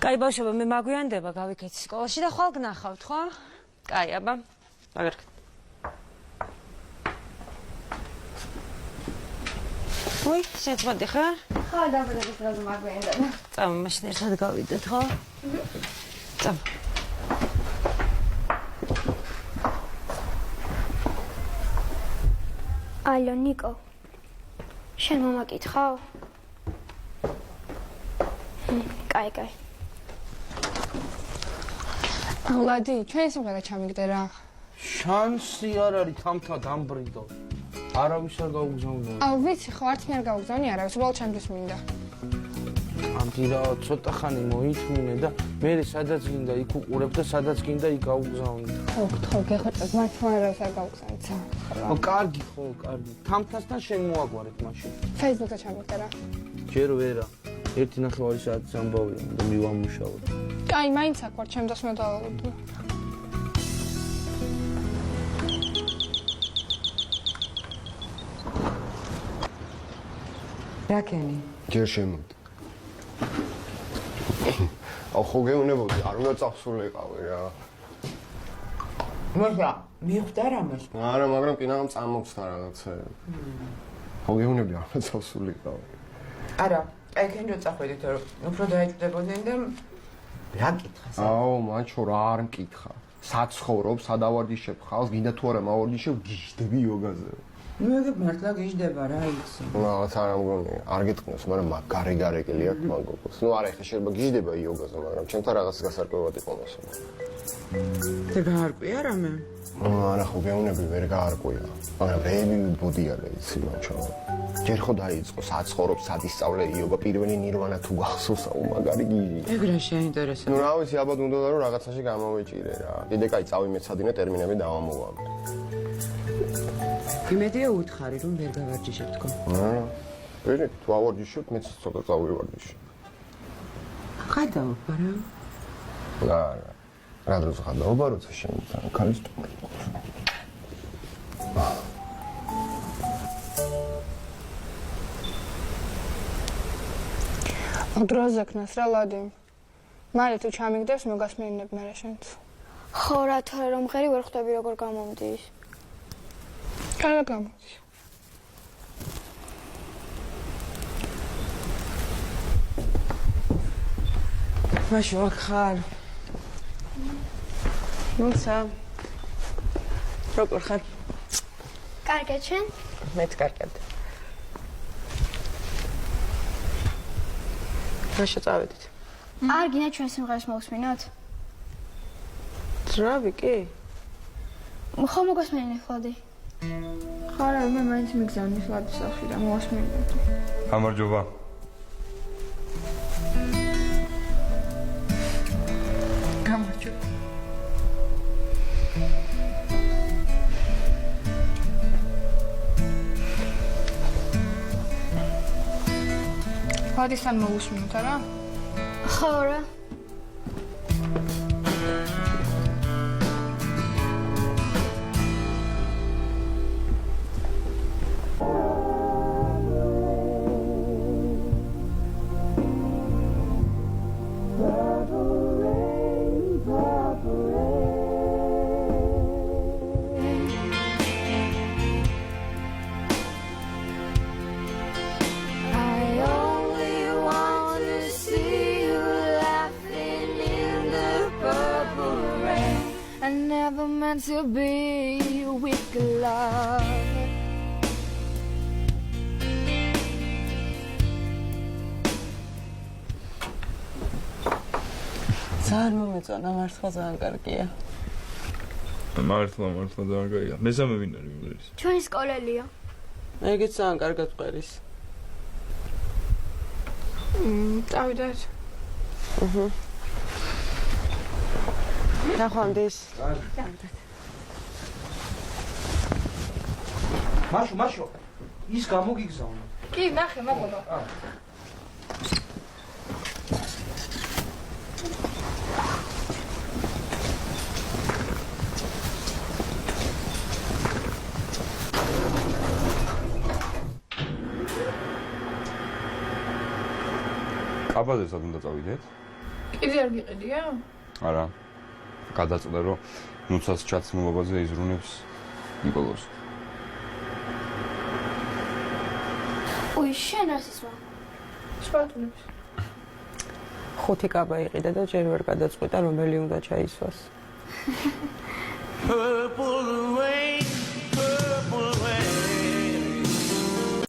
კაი ბავშვებო, მე მაგვიანდება გავიქეცი სკოლაში და ხვალ გნახავთ, ხო? კაი, აბა. მაგარკეთ. ой, შენც მოდი ხარ? ხო, დაბრუნების დღეზე მაგვიანდება. წამ, მაშინ ერთად გავიდეთ, ხო? წამ. ალო, ნიკო. შენ მომაკითხავ? კაი, კაი. ვლადი, ჩვენი სიმღერა ჩამიგდე რა. შანსი არ არის თამთა დამბრიდო. არავის არ გაუგზავნო. ვიცი, ხო, არც მე არ გავგზავნი არავის, უბრალოდ ჩემთვის მინდა. ამდი რა, ცოტა ხანი მოითმინე და მე სადაც გინდა იქ უყურებ და სადაც გინდა იქ გაუგზავნე. ხო, გთხოვ, გეხოჭებს, მათ არავის არ გავგზავნით. ხო, კარგი, ხო, კარგი. თამთასთან შენ მოაგვარეთ მაშინ. Facebook-ზე ჩამიგდე რა. ჯერ ვერა. 1.5 საათის ამბავია და მივამუშავებ. კაი, მაინც აქ ვარ, ჩემ დასმე დავავდო. რაკენი? ჯერ შემოდი. ხო გეუნებოდი, არ უნდა წავსულიყავი რა. მოდა, მიხვდა რამეს? არა, მაგრამ კინაღამ წამოხსნა რაღაცა. ხო გეუნები, არ უნდა წავსულიყავი. არა, ეკენ რო წახვედით, რომ უფრო დაეჭვდებოდნენ და რა კითხას? აუ, მანჩო რა არ მკითხა. საცხოვრობ, სადავარჯიშებ ხალხს, გინდა თუ არა მავარჯიშებ, გიждები იოგაზე. მე მართლა გიждდება რა იცი. რაღაც არ ამგონია, არ გეტყნოს, მაგრამ გარე-გარეკილი აქვს მაგოგოს. ნუ არა, ეხლა შეიძლება გიждდება იოგაზე, მაგრამ ჩემთან რაღაც გასარკვევად იყო მოსული. და გაარკვია რამე? არა, ხო გეუნები ვერ გაარკვია. მაგრამ რეები ბოდიალა იცი მანჩო. ჯერ ხო დაიწყო საცხოვრობ, სადისწავლე იოგა, პირველი ნირვანა თუ გახსოვს, აუ მაგარი გიჟი. ეგ რა შეინტერესებს? ნუ რა ვიცი, ალბათ უნდა რომ რაღაცაში გამოვეჭირე რა. კიდე კაი წავიმეცადინე ტერმინები დავამოვამე. იმედია უთხარი რომ ვერ გავარჯიშებ თქო. არა. ვერე, თუ ავარჯიშებ, მეც ცოტა წავივარჯიშე. ხადაობ რა? არა. რა დროს ხადაობა, როცა შემიძლია ქალის ტური. დროზე ქნას რა ლადი. მალე თუ ჩამიგდებს, მოგასმენინებ მე შენც. ხო, რა თორე რომ ღერი ვერ ხვდები როგორ გამომდის. კარგად გამოდის. მაშინ აქ ხარ. ნუცა. როგორ ხარ? კარგად შენ? მეც კარგად. რა შეწავედით? არ გინდა ჩვენ სიმღერას მოვსმინოთ? ძრავი კი? ხო მოგასმენინე ხლადი. ხარა, მე მაინც მიგზავნის ლადის სახლიდან მოვასმინოთ. გამარჯობა. გამარჯობა. ლადისთან მოვუსმინოთ არა? ხო რა. To be with love. ძალიან მომეწონა, მართლა ძალიან კარგია. მართლა ძალიან კარგია. მესამე ვინ არის იმერის? ჩვენი სკოლელია. ეგეც ძალიან კარგად ყვერის. წავიდეთ. ნახვამდის. მაშო, ის გამოგიგზავნა. კი, ნახე, მოგობა. აბადესად უნდა წავიდეთ? კიდე არ გიყიდია? არა. გადაწყვეტე რომ ნუცას ჩაცმულობაზე იზრუნებს ნიკოლოზ. უი, შენ რას ისვა? სპარტულებს. 5 კაბა იყიდა და ჯერ ვერ გადაწყვიტა რომელი უნდა ჩაისვას. Purple rain